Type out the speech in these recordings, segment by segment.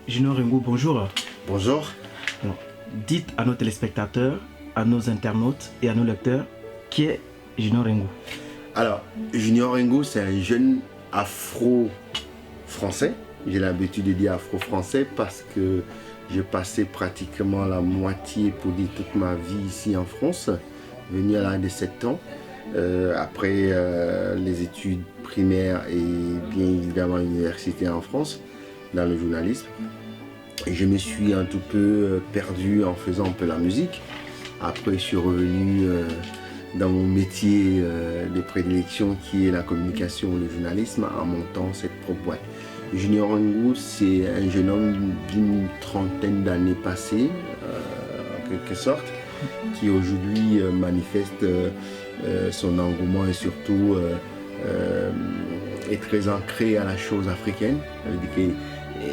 Junior Ringo, bonjour. Bonjour. Alors, dites à nos téléspectateurs, à nos internautes et à nos lecteurs qui est Junior Ringo. Alors, Junior Ringo, c'est un jeune afro-français. J'ai l'habitude de dire afro-français parce que j'ai passé pratiquement la moitié, pour dire toute ma vie ici en France, venu à l'âge de 7 ans. Après les études primaires et bien évidemment l'université en France, dans le journalisme. Et je me suis un tout peu perdu en faisant un peu la musique. Après, je suis revenu dans mon métier de prédilection qui est la communication et le journalisme en montant cette propre boîte. Junior Ringo, c'est un jeune homme d'une trentaine d'années passées, en quelque sorte, qui aujourd'hui manifeste son engouement et surtout est très ancré à la chose africaine. Et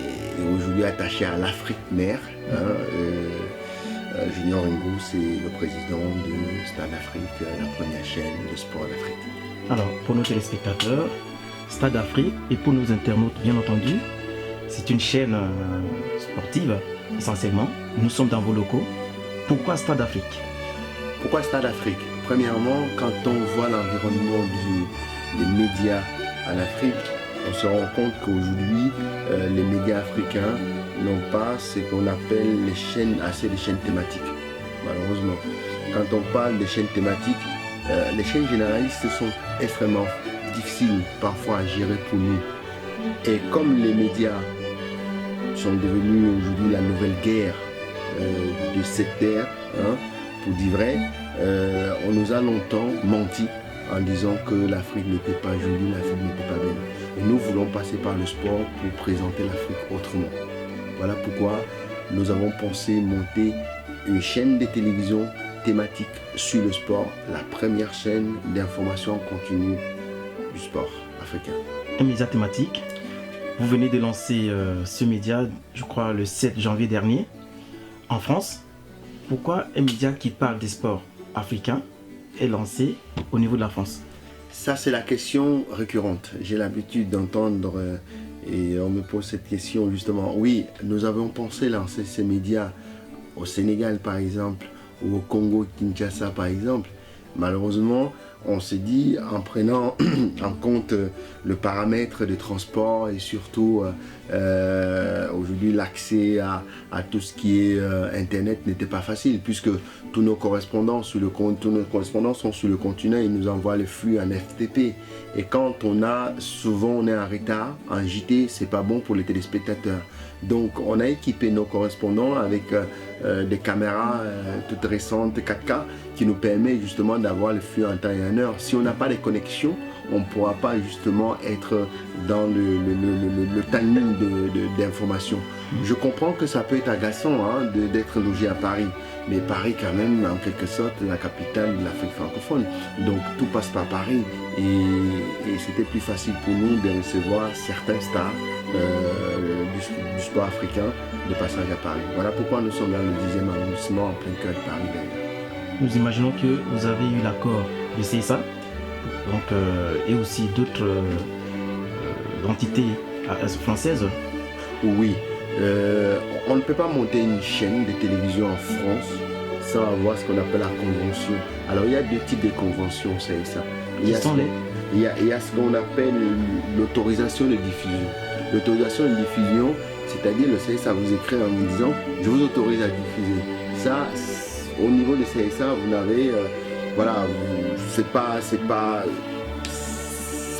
aujourd'hui attaché à l'Afrique mère. Junior Ringo, c'est le président de Stade Afrique, la première chaîne de sport d'Afrique. Alors, pour nos téléspectateurs, Stade Afrique et pour nos internautes, bien entendu, c'est une chaîne sportive, essentiellement. Nous sommes dans vos locaux. Pourquoi Stade Afrique? Pourquoi Stade Afrique? Premièrement, quand on voit l'environnement des médias en Afrique, on se rend compte qu'aujourd'hui, les médias africains n'ont pas ce qu'on appelle assez de chaînes thématiques, malheureusement. Quand on parle de chaînes thématiques, les chaînes généralistes sont extrêmement difficiles parfois à gérer pour nous. Et comme les médias sont devenus aujourd'hui la nouvelle guerre de cette terre, pour dire vrai, on nous a longtemps menti en disant que l'Afrique n'était pas jolie, l'Afrique n'était pas belle. Et nous voulons passer par le sport pour présenter l'Afrique autrement. Voilà pourquoi nous avons pensé monter une chaîne de télévision thématique sur le sport, la première chaîne d'information continue du sport africain. Un média thématique. Vous venez de lancer ce média, je crois, le 7 janvier dernier, en France. Pourquoi un média qui parle des sports africains est lancé au niveau de la France? Ça, c'est la question récurrente. J'ai l'habitude d'entendre et on me pose cette question justement. Oui, nous avons pensé lancer ces médias au Sénégal par exemple ou au Congo, Kinshasa par exemple. Malheureusement, on s'est dit en prenant en compte le paramètre de transport et surtout aujourd'hui l'accès à tout ce qui est internet n'était pas facile puisque tous nos correspondants sont sur le continent et nous envoient le flux en FTP. Et quand on est en retard, en JT, c'est pas bon pour les téléspectateurs. Donc on a équipé nos correspondants avec des caméras toutes récentes 4K qui nous permet justement d'avoir le flux en temps et en heure. Si on n'a pas de connexion, on ne pourra pas justement être dans le timing d'information. Je comprends que ça peut être agaçant d'être logé à Paris, mais Paris quand même en quelque sorte la capitale de l'Afrique francophone. Donc tout passe par Paris et c'était plus facile pour nous de recevoir certains stars du sport africain de passage à Paris. Voilà pourquoi nous sommes dans le 10e arrondissement en plein cœur de Paris d'ailleurs. Nous imaginons que vous avez eu l'accord du CSA donc, et aussi d'autres entités françaises. Oui, on ne peut pas monter une chaîne de télévision en France sans avoir ce qu'on appelle la convention. Alors il y a deux types de conventions CSA. Il y a ce qu'on appelle l'autorisation de diffusion. L'autorisation de diffusion, c'est-à-dire le CSA vous écrit en vous disant « je vous autorise à diffuser ». Ça, au niveau du CSA, vous n'avez, c'est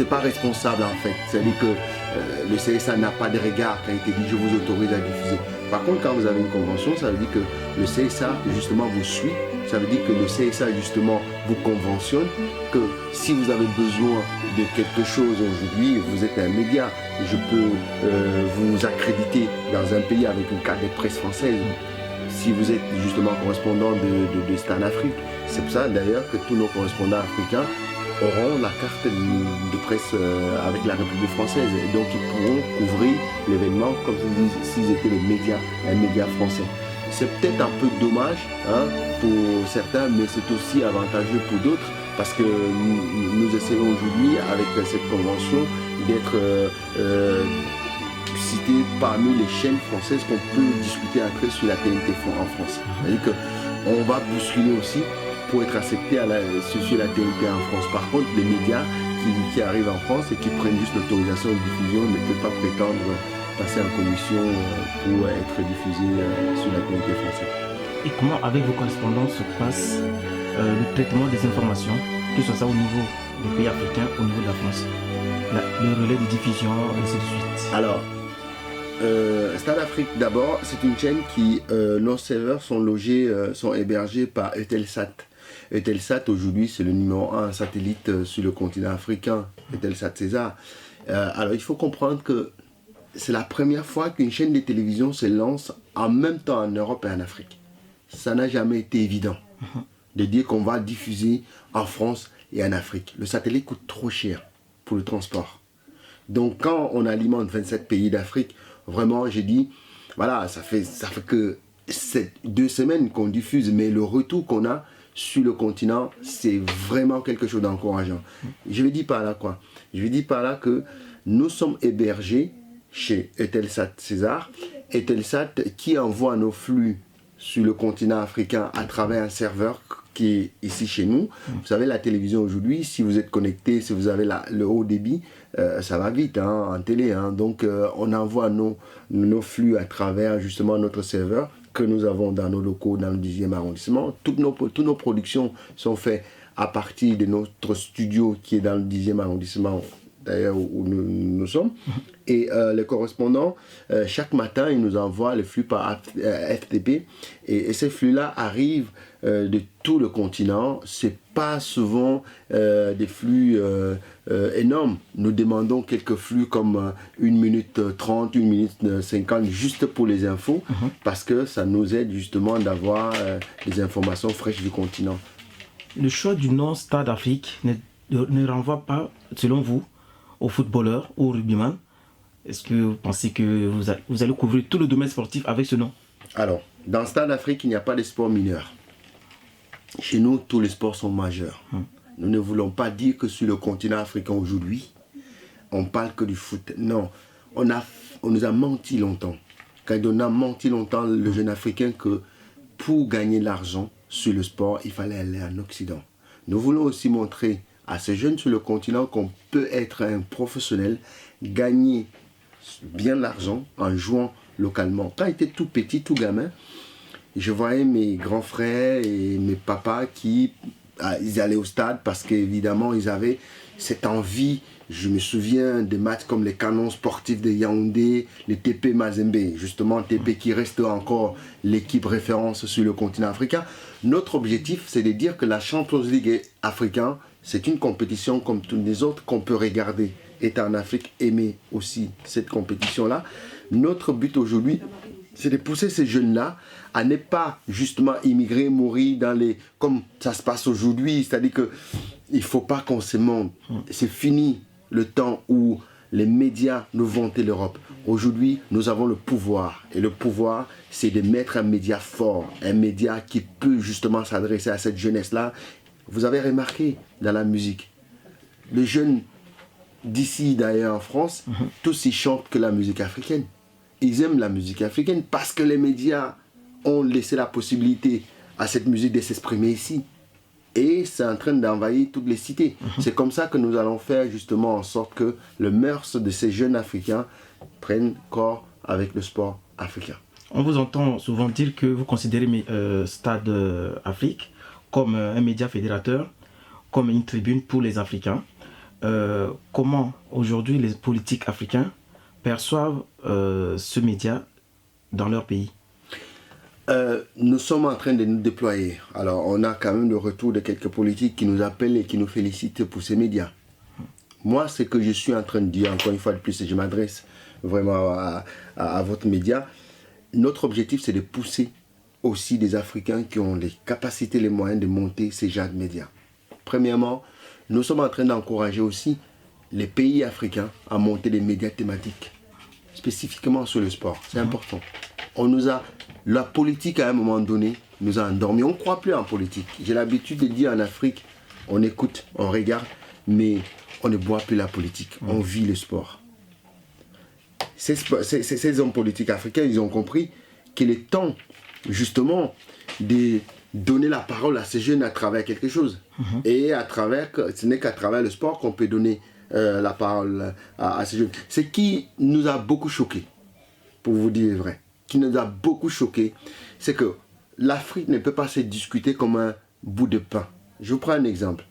pas responsable en fait. C'est-à-dire que le CSA n'a pas de regard qui a été dit je vous autorise à diffuser. Par contre, quand vous avez une convention, ça veut dire que le CSA justement vous suit. Ça veut dire que le CSA justement vous conventionne, que si vous avez besoin de quelque chose aujourd'hui, vous êtes un média, je peux vous accréditer dans un pays avec une carte de presse française. Si vous êtes justement correspondant de Stade Afrique, c'est pour ça d'ailleurs que tous nos correspondants africains auront la carte de presse avec la République française et donc ils pourront couvrir l'événement comme s'ils étaient un média français. C'est peut-être un peu dommage pour certains, mais c'est aussi avantageux pour d'autres parce que nous essayons aujourd'hui avec cette convention d'être citer parmi les chaînes françaises qu'on peut discuter après sur la TNT en France. C'est-à-dire qu'on va bousculer aussi pour être accepté sur la TNT en France. Par contre, les médias qui arrivent en France et qui prennent juste l'autorisation de diffusion ne peuvent pas prétendre passer en commission pour être diffusés sur la TNT française. Et comment, avec vos correspondants, se passe le traitement des informations, que ce soit au niveau des pays africains, au niveau de la France, le relais de diffusion, et ainsi de suite? Alors, Stade Afrique d'abord, c'est une chaîne qui, nos serveurs sont hébergés par Eutelsat. Eutelsat aujourd'hui c'est le numéro 1 satellite sur le continent africain, Eutelsat César. Alors il faut comprendre que c'est la première fois qu'une chaîne de télévision se lance en même temps en Europe et en Afrique. Ça n'a jamais été évident de dire qu'on va diffuser en France et en Afrique. Le satellite coûte trop cher pour le transport. Donc quand on alimente 27 pays d'Afrique, vraiment j'ai dit, voilà, ça fait que 2 semaines qu'on diffuse, mais le retour qu'on a sur le continent, c'est vraiment quelque chose d'encourageant. Je veux dire par là quoi? Je veux dire par là que nous sommes hébergés chez Eutelsat César, Eutelsat qui envoie nos flux sur le continent africain à travers un serveur qui est ici chez nous. Vous savez, la télévision aujourd'hui, si vous êtes connecté, si vous avez le haut débit, ça va vite en télé. Donc on envoie nos flux à travers justement notre serveur que nous avons dans nos locaux dans le 10e arrondissement. Toutes nos productions sont faites à partir de notre studio qui est dans le 10e arrondissement, d'ailleurs où nous sommes. Et les correspondants, chaque matin, ils nous envoient le flux par FTP. Et ces flux-là arrivent de tout le continent. Ce n'est pas souvent des flux énormes. Nous demandons quelques flux comme 1 minute 30, 1 minute 50, juste pour les infos, parce que ça nous aide justement d'avoir des informations fraîches du continent. Le choix du nom Stade Afrique ne renvoie pas, selon vous, aux footballeurs ou aux rugbyman? Est-ce que vous pensez que vous allez couvrir tout le domaine sportif avec ce nom? Alors, dans Stade Afrique, il n'y a pas de sport mineur. Chez nous, tous les sports sont majeurs. Nous ne voulons pas dire que sur le continent africain aujourd'hui, on parle que du foot. Non, on nous a menti longtemps. Quand on a menti longtemps, le jeune africain, que pour gagner de l'argent sur le sport, il fallait aller en Occident. Nous voulons aussi montrer à ces jeunes sur le continent qu'on peut être un professionnel, gagner bien l'argent en jouant localement. Quand j'étais tout petit, tout gamin, je voyais mes grands frères et mes papas qui ils allaient au stade parce qu'évidemment ils avaient cette envie. Je me souviens des matchs comme les Canons sportifs de Yaoundé, les TP Mazembe, justement TP qui reste encore l'équipe référence sur le continent africain. Notre objectif, c'est de dire que la Champions League africaine, c'est une compétition comme toutes les autres qu'on peut regarder. Et en Afrique, aimer aussi cette compétition-là. Notre but aujourd'hui, c'est de pousser ces jeunes-là à ne pas justement immigrer, mourir comme ça se passe aujourd'hui. C'est-à-dire qu'il ne faut pas qu'on se mente. C'est fini le temps où les médias nous vantaient l'Europe. Aujourd'hui, nous avons le pouvoir. Et le pouvoir, c'est de mettre un média fort, un média qui peut justement s'adresser à cette jeunesse-là. Vous avez remarqué dans la musique, les jeunes d'ici d'ailleurs en France, tous ils chantent que la musique africaine. Ils aiment la musique africaine parce que les médias ont laissé la possibilité à cette musique de s'exprimer ici. Et c'est en train d'envahir toutes les cités. C'est comme ça que nous allons faire justement en sorte que le mœurs de ces jeunes Africains prennent corps avec le sport africain. On vous entend souvent dire que vous considérez Stade Afrique comme un média fédérateur, comme une tribune pour les Africains. Comment aujourd'hui les politiques africains perçoivent ce média dans leur pays? Nous sommes en train de nous déployer. Alors on a quand même le retour de quelques politiques qui nous appellent et qui nous félicitent pour ces médias. Moi, ce que je suis en train de dire, encore une fois de plus, et je m'adresse vraiment à votre média, notre objectif c'est de pousser aussi des Africains qui ont les capacités, les moyens de monter ces genres de médias. Premièrement, nous sommes en train d'encourager aussi les pays africains à monter des médias thématiques, spécifiquement sur le sport. C'est important. La politique à un moment donné nous a endormis. On ne croit plus en politique. J'ai l'habitude de dire en Afrique, on écoute, on regarde, mais on ne boit plus la politique. On vit le sport. ces hommes politiques africains, ils ont compris qu'il est temps, justement, de donner la parole à ces jeunes à travers quelque chose. Et ce n'est qu'à travers le sport qu'on peut donner la parole à ces jeunes. Ce qui nous a beaucoup choqués, pour vous dire le vrai, qui nous a beaucoup choqués, c'est que l'Afrique ne peut pas se discuter comme un bout de pain. Je vous prends un exemple.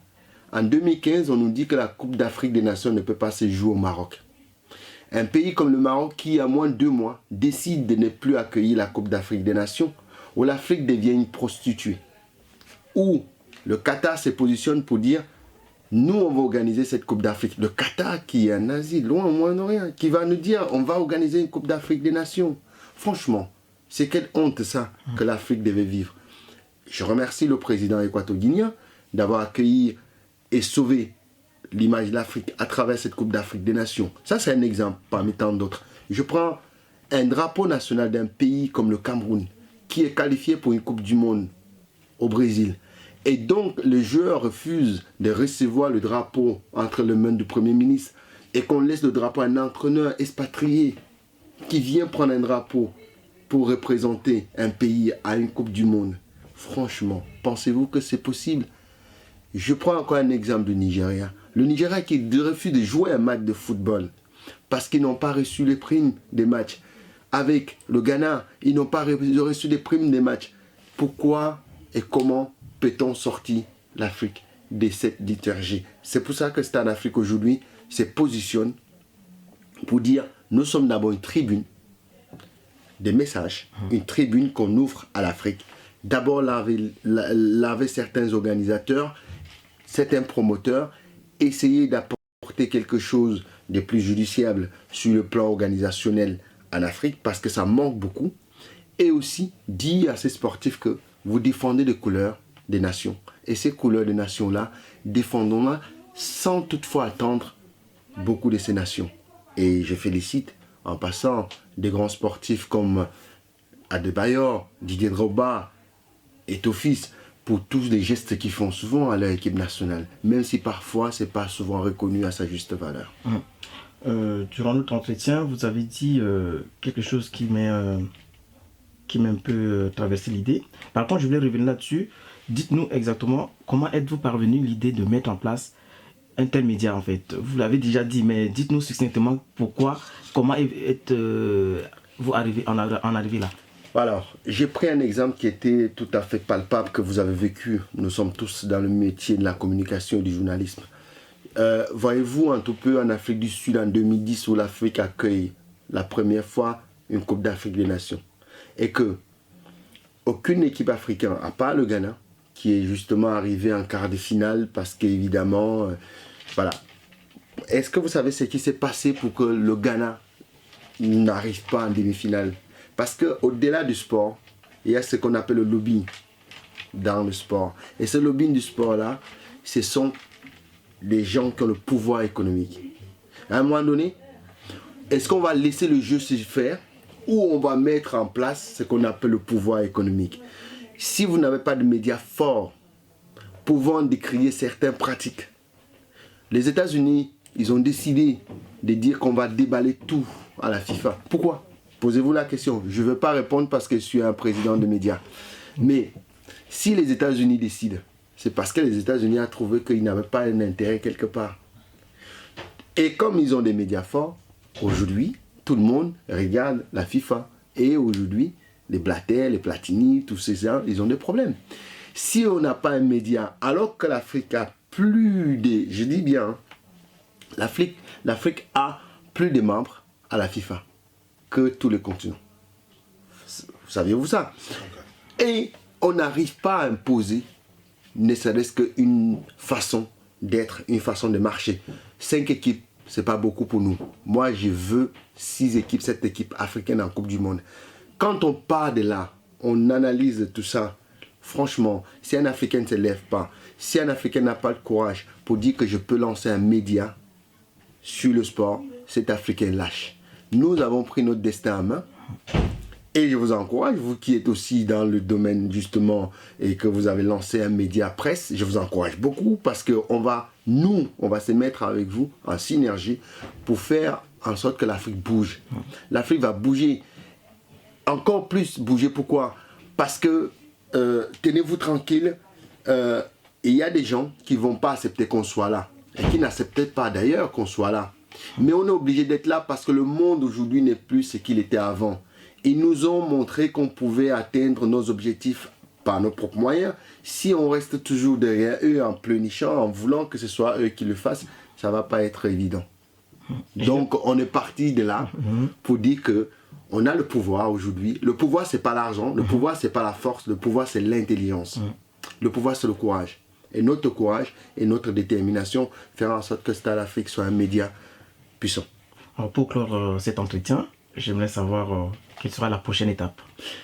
En 2015, on nous dit que la Coupe d'Afrique des Nations ne peut pas se jouer au Maroc. Un pays comme le Maroc qui, à moins de 2 mois, décide de ne plus accueillir la Coupe d'Afrique des Nations, où l'Afrique devient une prostituée. Où le Qatar se positionne pour dire, nous on va organiser cette Coupe d'Afrique. Le Qatar qui est en Asie, loin au Moyen-Orient, qui va nous dire, on va organiser une Coupe d'Afrique des Nations. Franchement, c'est quelle honte ça que l'Afrique devait vivre. Je remercie le président équato-guinéen d'avoir accueilli et sauvé l'image de l'Afrique à travers cette Coupe d'Afrique des Nations. Ça, c'est un exemple parmi tant d'autres. Je prends un drapeau national d'un pays comme le Cameroun, qui est qualifié pour une Coupe du Monde au Brésil. Et donc, les joueurs refusent de recevoir le drapeau entre les mains du Premier ministre et qu'on laisse le drapeau à un entraîneur expatrié qui vient prendre un drapeau pour représenter un pays à une Coupe du Monde. Franchement, pensez-vous que c'est possible? Je prends encore un exemple du Nigeria. Le Nigeria qui refuse de jouer un match de football parce qu'ils n'ont pas reçu les primes des matchs. Avec le Ghana, ils n'ont pas reçu les primes des matchs. Pourquoi et comment peut-on sortir l'Afrique de cette liturgie? C'est pour ça que Stade Afrique aujourd'hui se positionne pour dire nous sommes d'abord une tribune des messages, une tribune qu'on ouvre à l'Afrique. D'abord laver certains organisateurs, certains promoteurs, essayer d'apporter quelque chose de plus judiciable sur le plan organisationnel en Afrique parce que ça manque beaucoup. Et aussi dire à ces sportifs que vous défendez les couleurs des nations. Et ces couleurs des nations-là, défendons-la sans toutefois attendre beaucoup de ces nations. Et je félicite en passant des grands sportifs comme Adebayor, Didier Drogba et Tofis pour tous les gestes qu'ils font souvent à leur équipe nationale, même si parfois ce n'est pas souvent reconnu à sa juste valeur. Durant notre entretien, vous avez dit quelque chose qui m'a un peu traversé l'idée. Par contre, je voulais revenir là-dessus. Dites-nous exactement comment êtes-vous parvenu l'idée de mettre en place un tel média en fait. Vous l'avez déjà dit, mais dites-nous succinctement pourquoi, comment vous en arrivez là. Alors, j'ai pris un exemple qui était tout à fait palpable, que vous avez vécu. Nous sommes tous dans le métier de la communication et du journalisme. Voyez-vous un tout peu en Afrique du Sud en 2010 où l'Afrique accueille la première fois une Coupe d'Afrique des Nations. Et que aucune équipe africaine, à part le Ghana, qui est justement arrivé en quart de finale parce qu'évidemment, voilà. Est-ce que vous savez ce qui s'est passé pour que le Ghana n'arrive pas en demi-finale? Parce qu'au-delà du sport, il y a ce qu'on appelle le lobbying dans le sport. Et ce lobbying du sport-là, ce sont les gens qui ont le pouvoir économique. À un moment donné, est-ce qu'on va laisser le jeu se faire ou on va mettre en place ce qu'on appelle le pouvoir économique? Si vous n'avez pas de médias forts pouvant décrier certaines pratiques, les États-Unis, ils ont décidé de dire qu'on va déballer tout à la FIFA. Pourquoi? Posez-vous la question. Je ne veux pas répondre parce que je suis un président de médias. Mais si les États-Unis décident, c'est parce que les États-Unis ont trouvé qu'ils n'avaient pas un intérêt quelque part. Et comme ils ont des médias forts, aujourd'hui, tout le monde regarde la FIFA. Et aujourd'hui, les Blatter, les Platini, tous ces gens, ils ont des problèmes. Si on n'a pas un média, alors que l'Afrique a plus de... Je dis bien, l'Afrique a plus de membres à la FIFA que tous les continents. Saviez-vous ça? Et on n'arrive pas à imposer ne serait-ce qu'une façon d'être, une façon de marcher. 5 équipes, ce n'est pas beaucoup pour nous. Moi, je veux 6 équipes, 7 équipes africaines en Coupe du Monde. Quand on part de là, on analyse tout ça. Franchement, si un Africain ne se lève pas, si un Africain n'a pas le courage pour dire que je peux lancer un média sur le sport, cet Africain lâche. Nous avons pris notre destin en main. Et je vous encourage, vous qui êtes aussi dans le domaine justement et que vous avez lancé un média presse, je vous encourage beaucoup parce qu'on va se mettre avec vous en synergie pour faire en sorte que l'Afrique bouge. L'Afrique va bouger, encore plus bouger. Pourquoi? Parce que, tenez-vous tranquille, il y a des gens qui ne vont pas accepter qu'on soit là, et qui n'acceptent pas d'ailleurs qu'on soit là. Mais on est obligé d'être là parce que le monde aujourd'hui n'est plus ce qu'il était avant. Ils nous ont montré qu'on pouvait atteindre nos objectifs par nos propres moyens. Si on reste toujours derrière eux en pleurnichant, en voulant que ce soit eux qui le fassent, ça ne va pas être évident. Donc on est parti de là pour dire que on a le pouvoir aujourd'hui. Le pouvoir, c'est pas l'argent, le pouvoir, c'est pas la force, le pouvoir, c'est l'intelligence. Le pouvoir, c'est le courage. Et notre courage et notre détermination feront en sorte que Stade Afrique soit un média puissant. Alors pour clore cet entretien, j'aimerais savoir quelle sera la prochaine étape.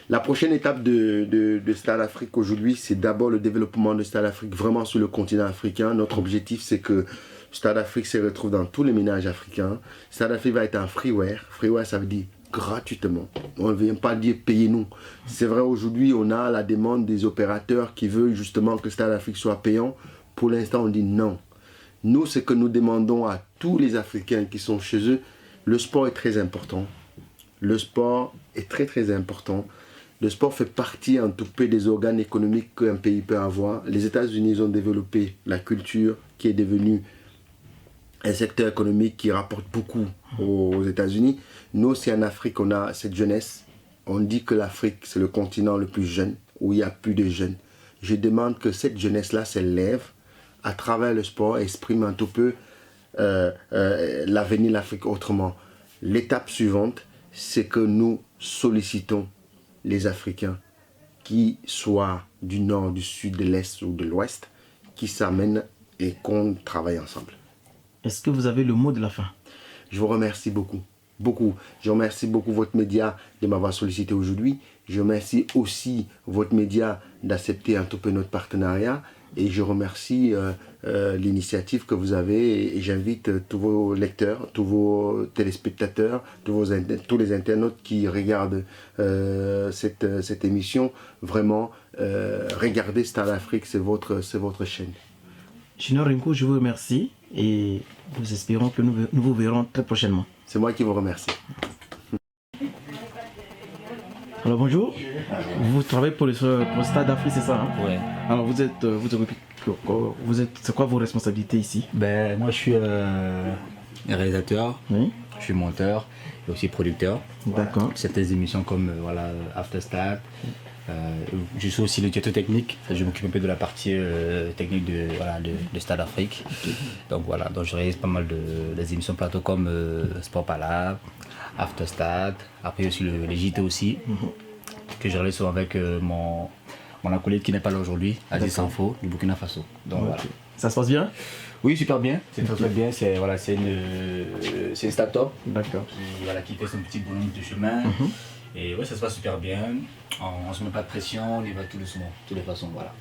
La prochaine étape de Stade Afrique aujourd'hui, c'est d'abord le développement de Stade Afrique vraiment sur le continent africain. Notre objectif, c'est que Stade Afrique se retrouve dans tous les ménages africains. Stade Afrique va être un freeware. Freeware, ça veut dire gratuitement. On ne vient pas dire payez-nous. C'est vrai, aujourd'hui, on a la demande des opérateurs qui veulent justement que Stade Afrique soit payant. Pour l'instant, on dit non. Nous, ce que nous demandons à tous les Africains qui sont chez eux, le sport est très important. Le sport est très très important. Le sport fait partie en tout peu des organes économiques qu'un pays peut avoir. Les États-Unis ont développé la culture qui est devenue un secteur économique qui rapporte beaucoup aux États-Unis. Nous aussi en Afrique, on a cette jeunesse. On dit que l'Afrique, c'est le continent le plus jeune, où il y a plus de jeunes. Je demande que cette jeunesse-là s'élève à travers le sport, exprime un tout peu l'avenir de l'Afrique autrement. L'étape suivante, c'est que nous sollicitons les Africains, qui soient du nord, du sud, de l'est ou de l'ouest, qui s'amènent et qu'on travaille ensemble. Est-ce que vous avez le mot de la fin? Je vous remercie beaucoup. Beaucoup. Je remercie beaucoup votre média de m'avoir sollicité aujourd'hui. Je remercie aussi votre média d'accepter un tout peu notre partenariat. Et je remercie l'initiative que vous avez. Et j'invite tous vos lecteurs, tous vos téléspectateurs, tous les internautes qui regardent cette émission. Vraiment, regardez Stade Afrique, c'est votre chaîne. Junior Rinko, je vous remercie et nous espérons que nous vous verrons très prochainement. C'est moi qui vous remercie. Alors bonjour, vous travaillez pour le Stade Afrique, c'est ça, hein? Ouais. Alors c'est quoi vos responsabilités ici? Moi je suis réalisateur, Oui. je suis monteur et aussi producteur. D'accord. Certaines émissions comme After Start. Je suis aussi le directeur technique, je m'occupe un peu de la partie technique de Stade Afrique. Okay. Donc je réalise pas mal des émissions plateau comme Sport Palabre, After Start, après aussi les JT aussi, que je réalise souvent avec mon acolyte qui n'est pas là aujourd'hui, Aziz Sanfo du Burkina Faso. Donc voilà. Ça se passe bien? Oui, super bien, c'est très bien, c'est une start-up qui fait son petit bonhomme de chemin. Et ouais, ça se passe super bien, on se met pas de pression, on y va tout doucement, de toutes les façons, voilà.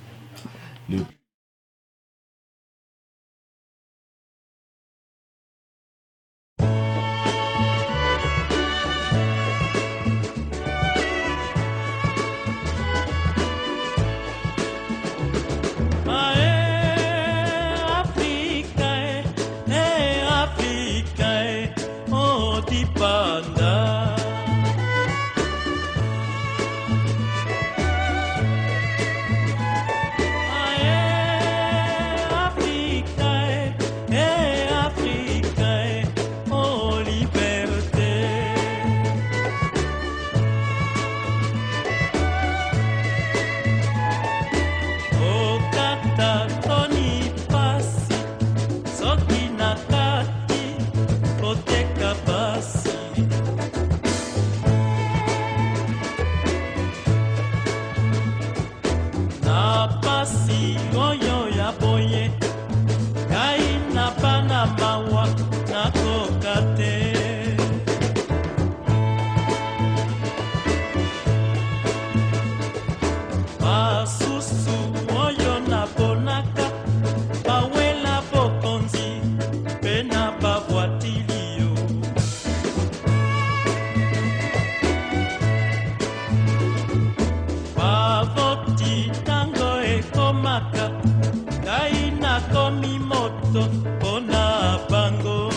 Komi moto pona bango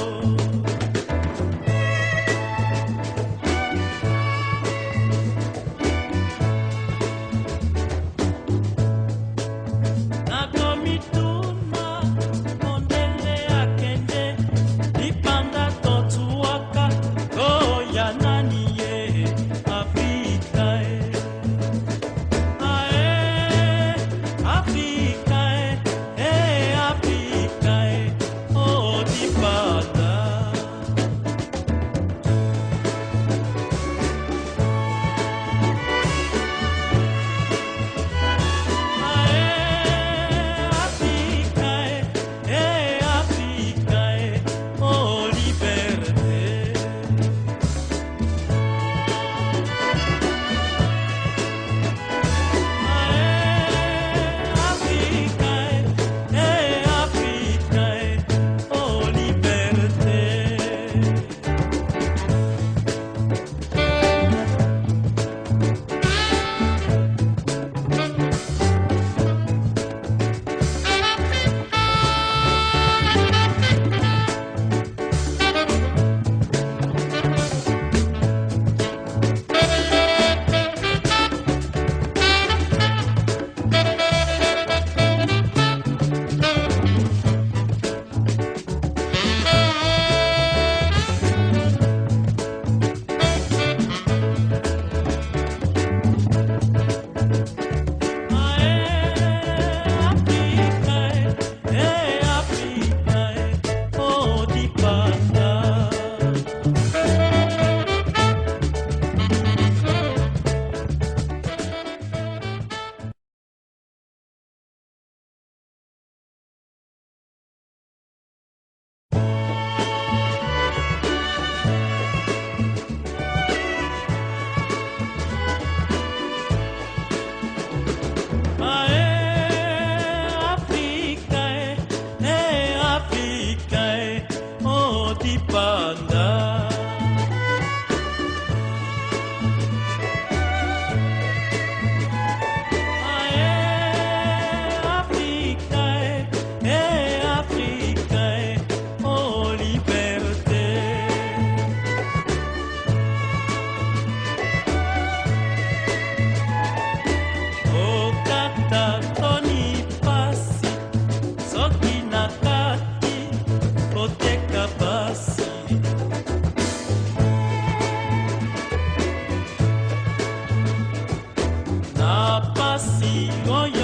papa singoya